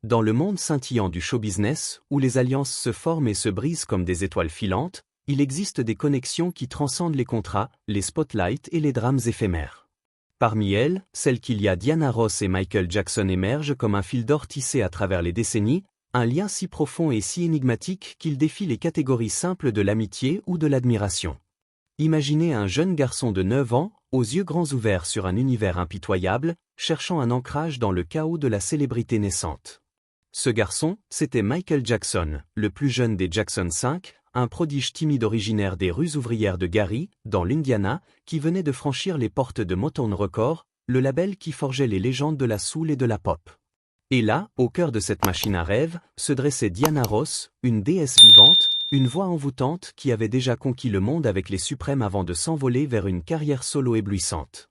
Dans le monde scintillant du show-business, où les alliances se forment et se brisent comme des étoiles filantes, il existe des connexions qui transcendent les contrats, les spotlights et les drames éphémères. Parmi elles, celle qu'il y a Diana Ross et Michael Jackson émerge comme un fil d'or tissé à travers les décennies, un lien si profond et si énigmatique qu'il défie les catégories simples de l'amitié ou de l'admiration. Imaginez un jeune garçon de 9 ans, aux yeux grands ouverts sur un univers impitoyable, cherchant un ancrage dans le chaos de la célébrité naissante. Ce garçon, c'était Michael Jackson, le plus jeune des Jackson 5, un prodige timide originaire des rues ouvrières de Gary, dans l'Indiana, qui venait de franchir les portes de Motown Records, le label qui forgeait les légendes de la soul et de la pop. Et là, au cœur de cette machine à rêve, se dressait Diana Ross, une déesse vivante, une voix envoûtante qui avait déjà conquis le monde avec les suprêmes avant de s'envoler vers une carrière solo éblouissante.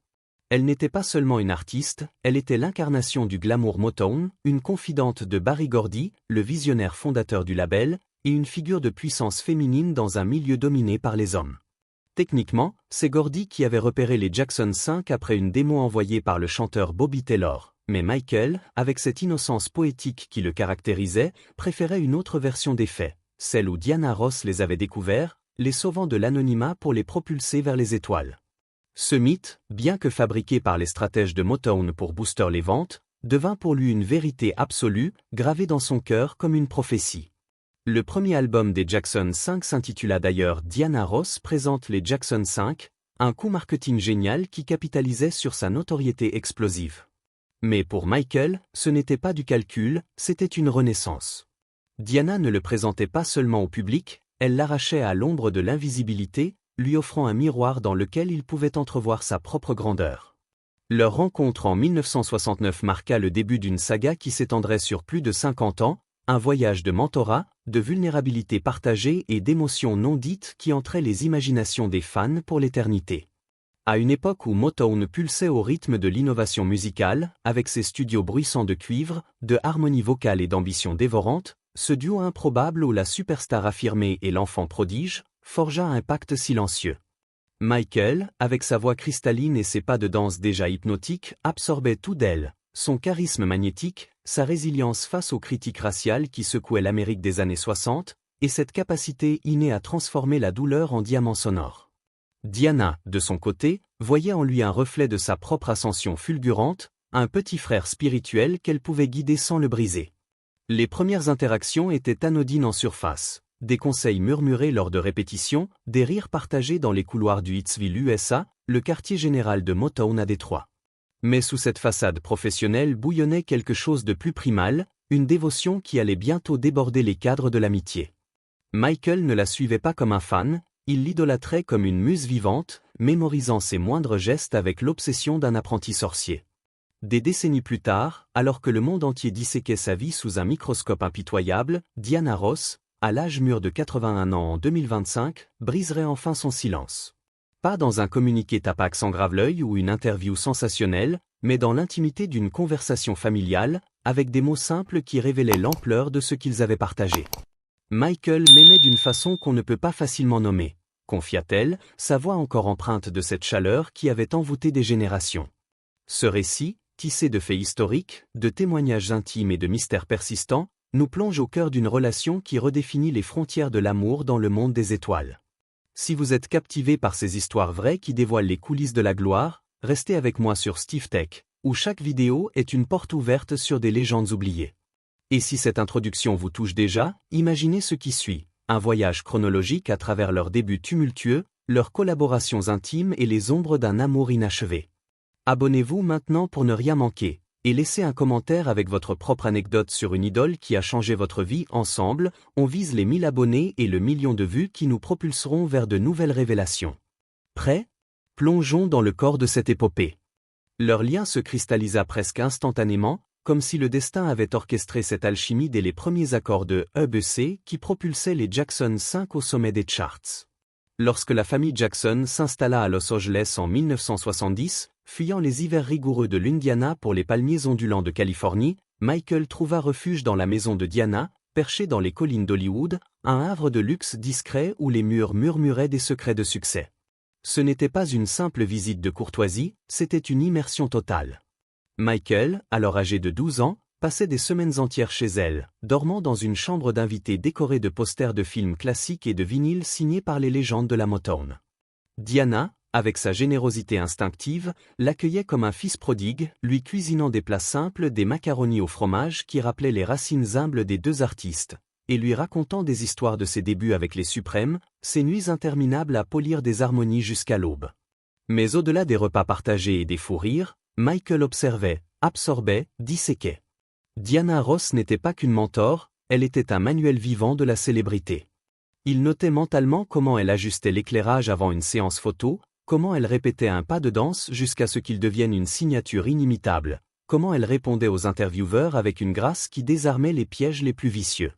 Elle n'était pas seulement une artiste, elle était l'incarnation du glamour Motown, une confidente de Berry Gordy, le visionnaire fondateur du label, et une figure de puissance féminine dans un milieu dominé par les hommes. Techniquement, c'est Gordy qui avait repéré les Jackson 5 après une démo envoyée par le chanteur Bobby Taylor, mais Michael, avec cette innocence poétique qui le caractérisait, préférait une autre version des faits, celle où Diana Ross les avait découverts, les sauvant de l'anonymat pour les propulser vers les étoiles. Ce mythe, bien que fabriqué par les stratèges de Motown pour booster les ventes, devint pour lui une vérité absolue, gravée dans son cœur comme une prophétie. Le premier album des Jackson 5 s'intitula d'ailleurs Diana Ross présente les Jackson 5, un coup marketing génial qui capitalisait sur sa notoriété explosive. Mais pour Michael, ce n'était pas du calcul, c'était une renaissance. Diana ne le présentait pas seulement au public, elle l'arrachait à l'ombre de l'invisibilité, lui offrant un miroir dans lequel il pouvait entrevoir sa propre grandeur. Leur rencontre en 1969 marqua le début d'une saga qui s'étendrait sur plus de 50 ans, un voyage de mentorat, de vulnérabilité partagée et d'émotions non dites qui entraient les imaginations des fans pour l'éternité. À une époque où Motown pulsait au rythme de l'innovation musicale, avec ses studios bruissants de cuivre, de harmonie vocale et d'ambition dévorante, ce duo improbable où la superstar affirmée et l'enfant prodige, forgea un pacte silencieux. Michael, avec sa voix cristalline et ses pas de danse déjà hypnotiques, absorbait tout d'elle, son charisme magnétique, sa résilience face aux critiques raciales qui secouaient l'Amérique des années 60, et cette capacité innée à transformer la douleur en diamant sonore. Diana, de son côté, voyait en lui un reflet de sa propre ascension fulgurante, un petit frère spirituel qu'elle pouvait guider sans le briser. Les premières interactions étaient anodines en surface. Des conseils murmurés lors de répétitions, des rires partagés dans les couloirs du Hitsville USA, le quartier général de Motown à Détroit. Mais sous cette façade professionnelle bouillonnait quelque chose de plus primal, une dévotion qui allait bientôt déborder les cadres de l'amitié. Michael ne la suivait pas comme un fan, il l'idolâtrait comme une muse vivante, mémorisant ses moindres gestes avec l'obsession d'un apprenti sorcier. Des décennies plus tard, alors que le monde entier disséquait sa vie sous un microscope impitoyable, Diana Ross, à l'âge mûr de 81 ans en 2025, briserait enfin son silence. Pas dans un communiqué tapac sans grave-l'œil ou une interview sensationnelle, mais dans l'intimité d'une conversation familiale, avec des mots simples qui révélaient l'ampleur de ce qu'ils avaient partagé. Michael m'aimait d'une façon qu'on ne peut pas facilement nommer, confia-t-elle, sa voix encore empreinte de cette chaleur qui avait envoûté des générations. Ce récit, tissé de faits historiques, de témoignages intimes et de mystères persistants, nous plonge au cœur d'une relation qui redéfinit les frontières de l'amour dans le monde des étoiles. Si vous êtes captivé par ces histoires vraies qui dévoilent les coulisses de la gloire, restez avec moi sur Steve Tech, où chaque vidéo est une porte ouverte sur des légendes oubliées. Et si cette introduction vous touche déjà, imaginez ce qui suit, un voyage chronologique à travers leurs débuts tumultueux, leurs collaborations intimes et les ombres d'un amour inachevé. Abonnez-vous maintenant pour ne rien manquer. Et laissez un commentaire avec votre propre anecdote sur une idole qui a changé votre vie. Ensemble, on vise les 1000 abonnés et le million de vues qui nous propulseront vers de nouvelles révélations. Prêts? Plongeons dans le corps de cette épopée. Leur lien se cristallisa presque instantanément, comme si le destin avait orchestré cette alchimie dès les premiers accords de ABC qui propulsaient les Jackson 5 au sommet des charts. Lorsque la famille Jackson s'installa à Los Angeles en 1970, fuyant les hivers rigoureux de l'Indiana pour les palmiers ondulants de Californie, Michael trouva refuge dans la maison de Diana, perchée dans les collines d'Hollywood, un havre de luxe discret où les murs murmuraient des secrets de succès. Ce n'était pas une simple visite de courtoisie, c'était une immersion totale. Michael, alors âgé de 12 ans, passait des semaines entières chez elle, dormant dans une chambre d'invité décorée de posters de films classiques et de vinyles signés par les légendes de la Motown. Diana, avec sa générosité instinctive, l'accueillait comme un fils prodigue, lui cuisinant des plats simples, des macaronis au fromage qui rappelaient les racines humbles des deux artistes, et lui racontant des histoires de ses débuts avec les Suprêmes, ses nuits interminables à polir des harmonies jusqu'à l'aube. Mais au-delà des repas partagés et des fous rires, Michael observait, absorbait, disséquait. Diana Ross n'était pas qu'une mentor, elle était un manuel vivant de la célébrité. Il notait mentalement comment elle ajustait l'éclairage avant une séance photo, comment elle répétait un pas de danse jusqu'à ce qu'il devienne une signature inimitable, comment elle répondait aux intervieweurs avec une grâce qui désarmait les pièges les plus vicieux.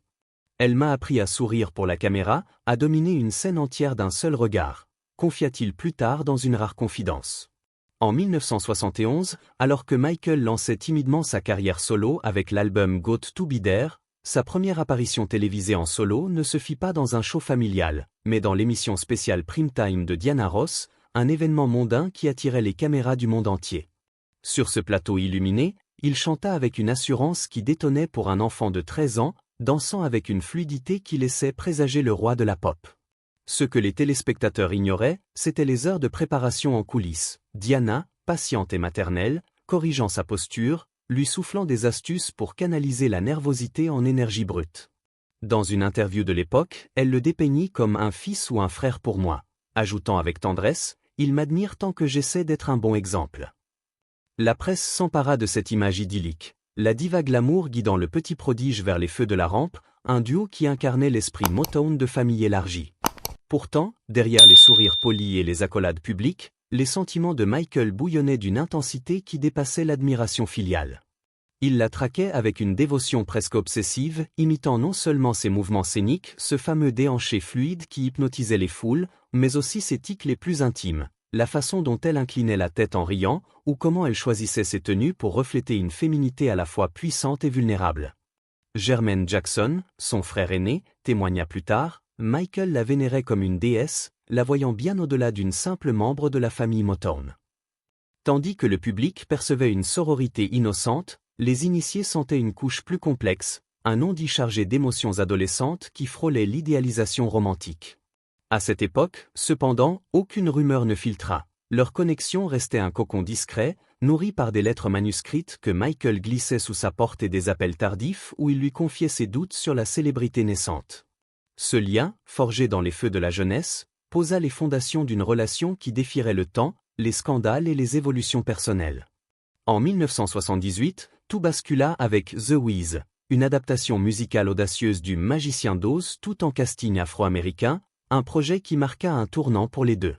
Elle m'a appris à sourire pour la caméra, à dominer une scène entière d'un seul regard, confia-t-il plus tard dans une rare confidence. En 1971, alors que Michael lançait timidement sa carrière solo avec l'album Got to Be There, sa première apparition télévisée en solo ne se fit pas dans un show familial, mais dans l'émission spéciale Primetime de Diana Ross, un événement mondain qui attirait les caméras du monde entier. Sur ce plateau illuminé, il chanta avec une assurance qui détonnait pour un enfant de 13 ans, dansant avec une fluidité qui laissait présager le roi de la pop. Ce que les téléspectateurs ignoraient, c'étaient les heures de préparation en coulisses. Diana, patiente et maternelle, corrigeant sa posture, lui soufflant des astuces pour canaliser la nervosité en énergie brute. Dans une interview de l'époque, elle le dépeignit comme un fils ou un frère pour moi, ajoutant avec tendresse, « Il m'admire tant que j'essaie d'être un bon exemple ». La presse s'empara de cette image idyllique, la diva glamour guidant le petit prodige vers les feux de la rampe, un duo qui incarnait l'esprit Motown de famille élargie. Pourtant, derrière les sourires polis et les accolades publiques, les sentiments de Michael bouillonnaient d'une intensité qui dépassait l'admiration filiale. Il la traquait avec une dévotion presque obsessive, imitant non seulement ses mouvements scéniques, ce fameux déhanché fluide qui hypnotisait les foules, mais aussi ses tics les plus intimes, la façon dont elle inclinait la tête en riant, ou comment elle choisissait ses tenues pour refléter une féminité à la fois puissante et vulnérable. Jermaine Jackson, son frère aîné, témoigna plus tard, Michael la vénérait comme une déesse, la voyant bien au-delà d'une simple membre de la famille Motown. Tandis que le public percevait une sororité innocente, les initiés sentaient une couche plus complexe, un non-dit chargé d'émotions adolescentes qui frôlait l'idéalisation romantique. À cette époque, cependant, aucune rumeur ne filtra. Leur connexion restait un cocon discret, nourri par des lettres manuscrites que Michael glissait sous sa porte et des appels tardifs où il lui confiait ses doutes sur la célébrité naissante. Ce lien, forgé dans les feux de la jeunesse, posa les fondations d'une relation qui défierait le temps, les scandales et les évolutions personnelles. En 1978, tout bascula avec The Wiz, une adaptation musicale audacieuse du Magicien d'Oz tout en casting afro-américain, un projet qui marqua un tournant pour les deux.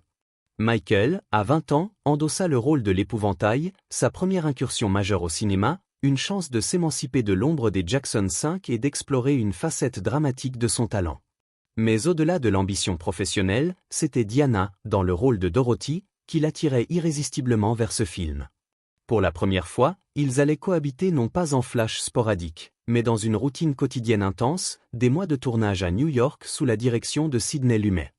Michael, à 20 ans, endossa le rôle de l'épouvantail, sa première incursion majeure au cinéma, une chance de s'émanciper de l'ombre des Jackson 5 et d'explorer une facette dramatique de son talent. Mais au-delà de l'ambition professionnelle, c'était Diana, dans le rôle de Dorothy, qui l'attirait irrésistiblement vers ce film. Pour la première fois, ils allaient cohabiter non pas en flash sporadique, mais dans une routine quotidienne intense, des mois de tournage à New York sous la direction de Sidney Lumet.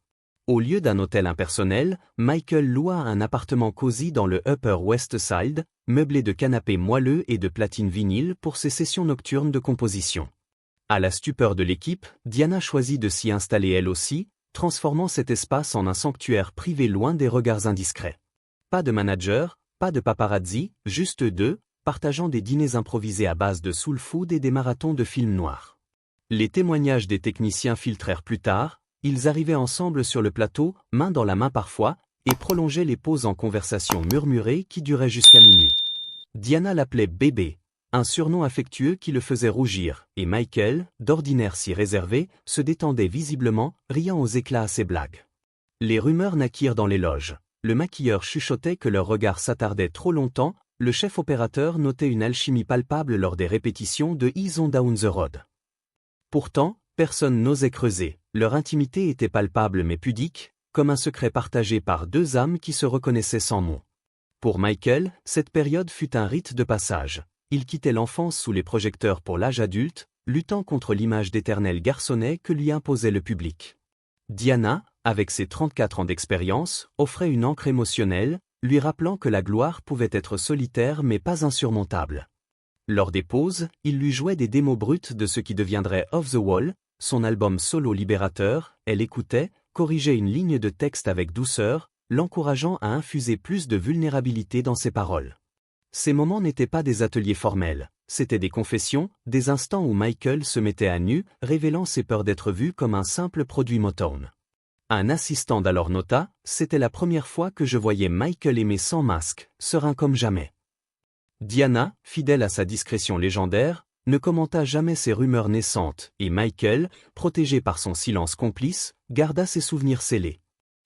Au lieu d'un hôtel impersonnel, Michael loua un appartement cosy dans le Upper West Side, meublé de canapés moelleux et de platines vinyles pour ses sessions nocturnes de composition. À la stupeur de l'équipe, Diana choisit de s'y installer elle aussi, transformant cet espace en un sanctuaire privé loin des regards indiscrets. Pas de manager, pas de paparazzi, juste eux deux, partageant des dîners improvisés à base de soul food et des marathons de films noirs. Les témoignages des techniciens filtrèrent plus tard, ils arrivaient ensemble sur le plateau, main dans la main parfois, et prolongeaient les pauses en conversation murmurée qui duraient jusqu'à minuit. Diana l'appelait bébé, un surnom affectueux qui le faisait rougir, et Michael, d'ordinaire si réservé, se détendait visiblement, riant aux éclats à ses blagues. Les rumeurs naquirent dans les loges. Le maquilleur chuchotait que leur regard s'attardait trop longtemps, le chef opérateur notait une alchimie palpable lors des répétitions de Ease on Down the Road. Pourtant, personne n'osait creuser, leur intimité était palpable mais pudique, comme un secret partagé par deux âmes qui se reconnaissaient sans mots. Pour Michael, cette période fut un rite de passage. Il quittait l'enfance sous les projecteurs pour l'âge adulte, luttant contre l'image d'éternel garçonnet que lui imposait le public. Diana, avec ses 34 ans d'expérience, offrait une encre émotionnelle, lui rappelant que la gloire pouvait être solitaire mais pas insurmontable. Lors des pauses, il lui jouait des démos brutes de ce qui deviendrait Off the Wall, son album solo libérateur. Elle écoutait, corrigeait une ligne de texte avec douceur, l'encourageant à infuser plus de vulnérabilité dans ses paroles. Ces moments n'étaient pas des ateliers formels, c'étaient des confessions, des instants où Michael se mettait à nu, révélant ses peurs d'être vu comme un simple produit Motown. Un assistant d'alors nota, « C'était la première fois que je voyais Michael aimer sans masque, serein comme jamais. » Diana, fidèle à sa discrétion légendaire, ne commenta jamais ces rumeurs naissantes, et Michael, protégé par son silence complice, garda ses souvenirs scellés.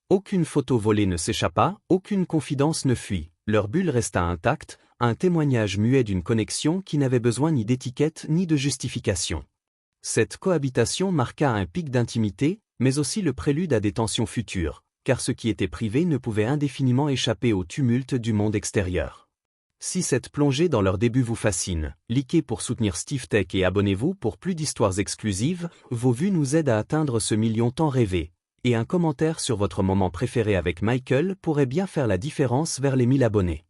Aucune photo volée ne s'échappa, aucune confidence ne fuit, leur bulle resta intacte, un témoignage muet d'une connexion qui n'avait besoin ni d'étiquette ni de justification. Cette cohabitation marqua un pic d'intimité, mais aussi le prélude à des tensions futures, car ce qui était privé ne pouvait indéfiniment échapper au tumulte du monde extérieur. Si cette plongée dans leur début vous fascine, likez pour soutenir Steve Tech et abonnez-vous pour plus d'histoires exclusives, vos vues nous aident à atteindre ce million tant rêvé, et un commentaire sur votre moment préféré avec Michael pourrait bien faire la différence vers les 1000 abonnés.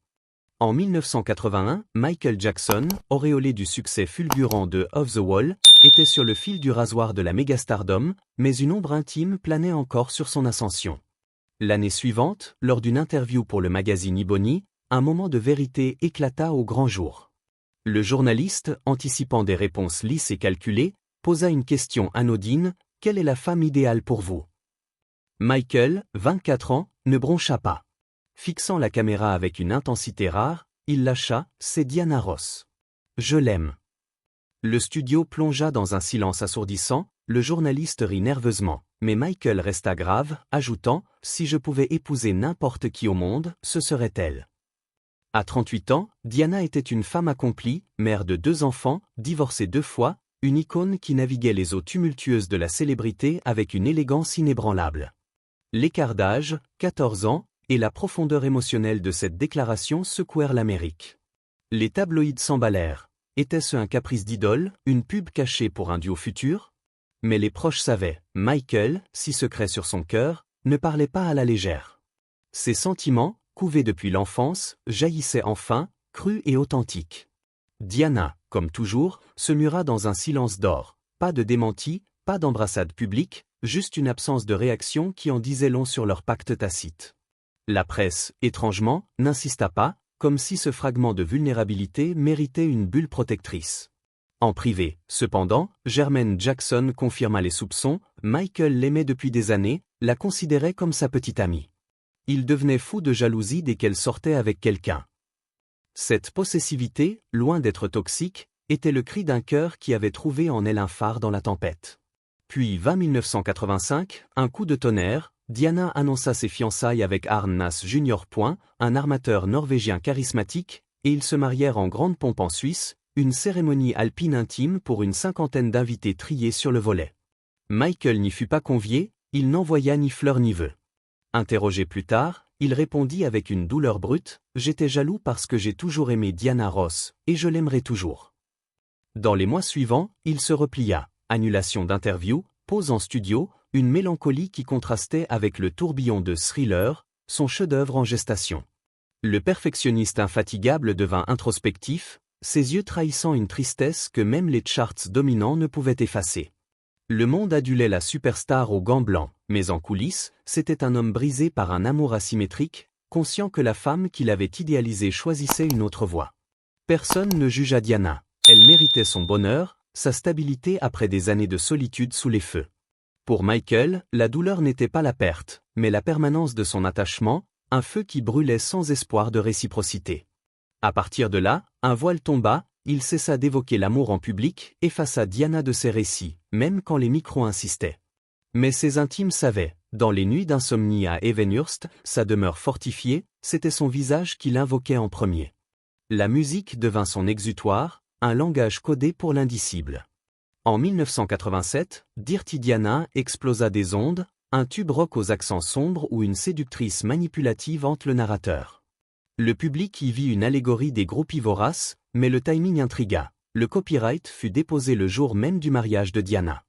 En 1981, Michael Jackson, auréolé du succès fulgurant de Off the Wall, était sur le fil du rasoir de la mégastardom, mais une ombre intime planait encore sur son ascension. L'année suivante, lors d'une interview pour le magazine Ebony, un moment de vérité éclata au grand jour. Le journaliste, anticipant des réponses lisses et calculées, posa une question anodine, « Quelle est la femme idéale pour vous ?» Michael, 24 ans, ne broncha pas. Fixant la caméra avec une intensité rare, il lâcha, « C'est Diana Ross. Je l'aime. » Le studio plongea dans un silence assourdissant, le journaliste rit nerveusement, mais Michael resta grave, ajoutant, « Si je pouvais épouser n'importe qui au monde, ce serait elle. » À 38 ans, Diana était une femme accomplie, mère de 2 enfants, divorcée 2 fois, une icône qui naviguait les eaux tumultueuses de la célébrité avec une élégance inébranlable. L'écart d'âge, 14 ans, et la profondeur émotionnelle de cette déclaration secouèrent l'Amérique. Les tabloïds s'emballèrent. Était-ce un caprice d'idole, une pub cachée pour un duo futur? Mais les proches savaient, Michael, si secret sur son cœur, ne parlait pas à la légère. Ses sentiments, couvés depuis l'enfance, jaillissaient enfin, crus et authentiques. Diana, comme toujours, se mura dans un silence d'or, pas de démenti, pas d'embrassade publique, juste une absence de réaction qui en disait long sur leur pacte tacite. La presse, étrangement, n'insista pas, comme si ce fragment de vulnérabilité méritait une bulle protectrice. En privé, cependant, Jermaine Jackson confirma les soupçons, Michael l'aimait depuis des années, la considérait comme sa petite amie. Il devenait fou de jalousie dès qu'elle sortait avec quelqu'un. Cette possessivité, loin d'être toxique, était le cri d'un cœur qui avait trouvé en elle un phare dans la tempête. Puis 1985, un coup de tonnerre, Diana annonça ses fiançailles avec Arne Næss Jr. Un armateur norvégien charismatique, et ils se marièrent en grande pompe en Suisse, une cérémonie alpine intime pour une 50aine d'invités triés sur le volet. Michael n'y fut pas convié, il n'envoya ni fleurs ni vœux. Interrogé plus tard, il répondit avec une douleur brute, « J'étais jaloux parce que j'ai toujours aimé Diana Ross, et je l'aimerai toujours. » Dans les mois suivants, il se replia, annulation d'interview, pause en studio, une mélancolie qui contrastait avec le tourbillon de Thriller, son chef-d'œuvre en gestation. Le perfectionniste infatigable devint introspectif, ses yeux trahissant une tristesse que même les charts dominants ne pouvaient effacer. Le monde adulait la superstar aux gants blancs, mais en coulisses, c'était un homme brisé par un amour asymétrique, conscient que la femme qu'il avait idéalisée choisissait une autre voie. Personne ne jugea Diana, elle méritait son bonheur, sa stabilité après des années de solitude sous les feux. Pour Michael, la douleur n'était pas la perte, mais la permanence de son attachement, un feu qui brûlait sans espoir de réciprocité. À partir de là, un voile tomba, il cessa d'évoquer l'amour en public, effaça Diana de ses récits, même quand les micros insistaient. Mais ses intimes savaient, dans les nuits d'insomnie à Evenhurst, sa demeure fortifiée, c'était son visage qu'il invoquait en premier. La musique devint son exutoire, un langage codé pour l'indicible. En 1987, Dirty Diana explosa des ondes, un tube rock aux accents sombres où une séductrice manipulative hante le narrateur. Le public y vit une allégorie des groupies voraces, mais le timing intrigua. Le copyright fut déposé le jour même du mariage de Diana.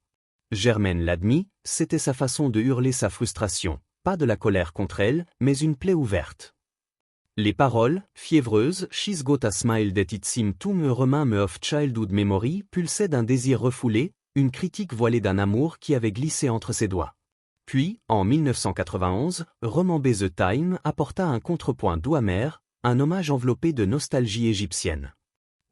Jermaine l'admit, c'était sa façon de hurler sa frustration, pas de la colère contre elle, mais une plaie ouverte. Les paroles, fiévreuses, She's got a smile that it seemed to me remind me of childhood memory, pulsaient d'un désir refoulé, une critique voilée d'un amour qui avait glissé entre ses doigts. Puis, en 1991, Remember the Time apporta un contrepoint doux amer, un hommage enveloppé de nostalgie égyptienne.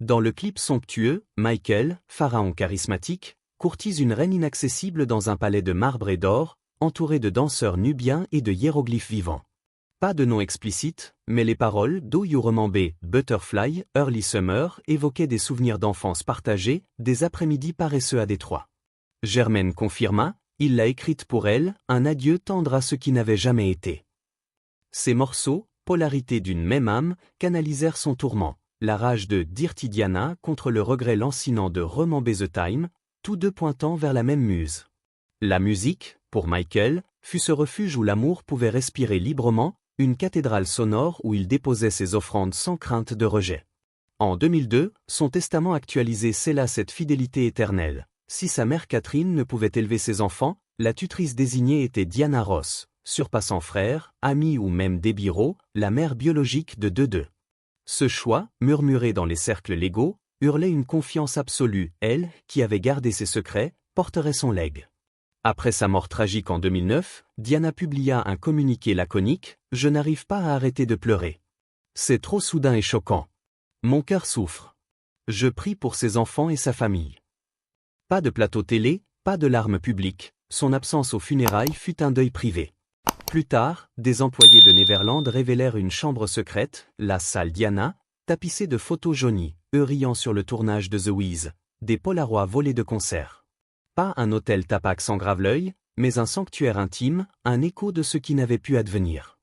Dans le clip somptueux, Michael, pharaon charismatique, courtise une reine inaccessible dans un palais de marbre et d'or, entouré de danseurs nubiens et de hiéroglyphes vivants. Pas de nom explicite, mais les paroles Do You Remember, Butterfly, Early Summer évoquaient des souvenirs d'enfance partagés, des après-midi paresseux à Détroit. Germaine confirma, il l'a écrite pour elle, un adieu tendre à ce qui n'avait jamais été. Ces morceaux, polarité d'une même âme, canalisèrent son tourment, la rage de Dirty Diana contre le regret lancinant de Remember the Time, tous deux pointant vers la même muse. La musique, pour Michael, fut ce refuge où l'amour pouvait respirer librement, une cathédrale sonore où il déposait ses offrandes sans crainte de rejet. En 2002, son testament actualisé scella cette fidélité éternelle. Si sa mère Catherine ne pouvait élever ses enfants, la tutrice désignée était Diana Ross, surpassant frère, amie ou même Debbie Rowe, la mère biologique de deux. Ce choix, murmuré dans les cercles légaux, hurlait une confiance absolue, elle, qui avait gardé ses secrets, porterait son legs. Après sa mort tragique en 2009, Diana publia un communiqué laconique, « Je n'arrive pas à arrêter de pleurer. C'est trop soudain et choquant. Mon cœur souffre. Je prie pour ses enfants et sa famille. » Pas de plateau télé, pas de larmes publiques, son absence aux funérailles fut un deuil privé. Plus tard, des employés de Neverland révélèrent une chambre secrète, la salle Diana, tapissée de photos jaunies, eux riant sur le tournage de The Wiz, des polaroids volés de concert. Pas un hôtel Tapax en grave-l'œil, mais un sanctuaire intime, un écho de ce qui n'avait pu advenir.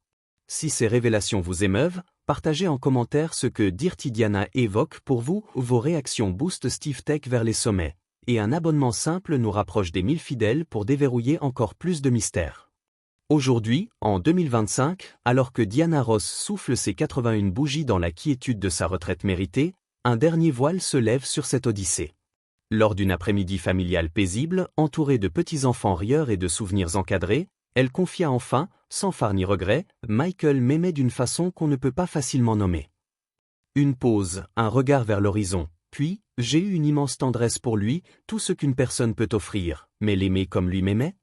Si ces révélations vous émeuvent, partagez en commentaire ce que Dirty Diana évoque pour vous, vos réactions boostent Steve Tech vers les sommets, et un abonnement simple nous rapproche des 1000 fidèles pour déverrouiller encore plus de mystères. Aujourd'hui, en 2025, alors que Diana Ross souffle ses 81 bougies dans la quiétude de sa retraite méritée, un dernier voile se lève sur cette odyssée. Lors d'une après-midi familiale paisible, entourée de petits-enfants rieurs et de souvenirs encadrés, elle confia enfin, sans phare ni regret, « Michael m'aimait d'une façon qu'on ne peut pas facilement nommer. » Une pause, un regard vers l'horizon, puis, j'ai eu une immense tendresse pour lui, tout ce qu'une personne peut offrir, mais l'aimer comme lui m'aimait?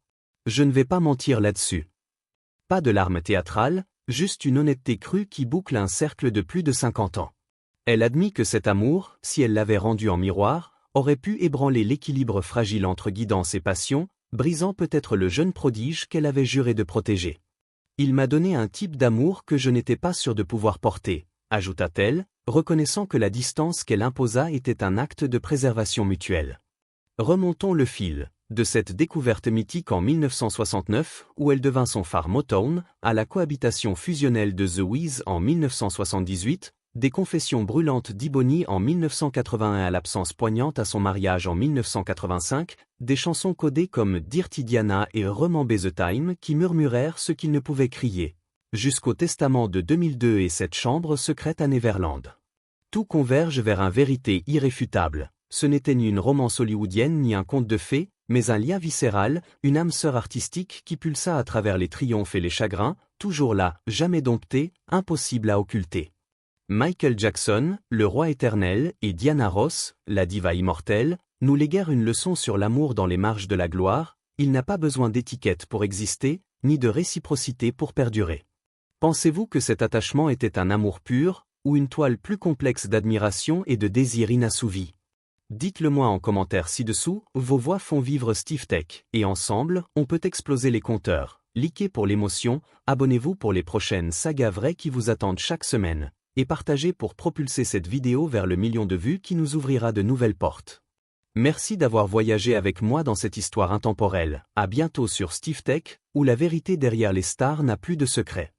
Je ne vais pas mentir là-dessus. Pas de larmes théâtrales, juste une honnêteté crue qui boucle un cercle de plus de 50 ans. Elle admit que cet amour, si elle l'avait rendu en miroir, aurait pu ébranler l'équilibre fragile entre guidance et passion, brisant peut-être le jeune prodige qu'elle avait juré de protéger. Il m'a donné un type d'amour que je n'étais pas sûr de pouvoir porter, ajouta-t-elle, reconnaissant que la distance qu'elle imposa était un acte de préservation mutuelle. Remontons le fil, de cette découverte mythique en 1969, où elle devint son phare Motown, à la cohabitation fusionnelle de The Wiz en 1978, des confessions brûlantes d'Ebony en 1981 à l'absence poignante à son mariage en 1985, des chansons codées comme Dirty Diana et Remember the Time qui murmurèrent ce qu'ils ne pouvaient crier, jusqu'au testament de 2002 et cette chambre secrète à Neverland. Tout converge vers un vérité irréfutable, ce n'était ni une romance hollywoodienne ni un conte de fées, mais un lien viscéral, une âme sœur artistique qui pulsa à travers les triomphes et les chagrins, toujours là, jamais dompté, impossible à occulter. Michael Jackson, le roi éternel, et Diana Ross, la diva immortelle, nous léguèrent une leçon sur l'amour dans les marges de la gloire, il n'a pas besoin d'étiquette pour exister, ni de réciprocité pour perdurer. Pensez-vous que cet attachement était un amour pur, ou une toile plus complexe d'admiration et de désir inassouvi? Dites-le moi en commentaire ci-dessous, vos voix font vivre Steve Tech, et ensemble, on peut exploser les compteurs. Likez pour l'émotion, abonnez-vous pour les prochaines sagas vraies qui vous attendent chaque semaine. Et partagez pour propulser cette vidéo vers le million de vues qui nous ouvrira de nouvelles portes. Merci d'avoir voyagé avec moi dans cette histoire intemporelle. À bientôt sur Steve Tech, où la vérité derrière les stars n'a plus de secret.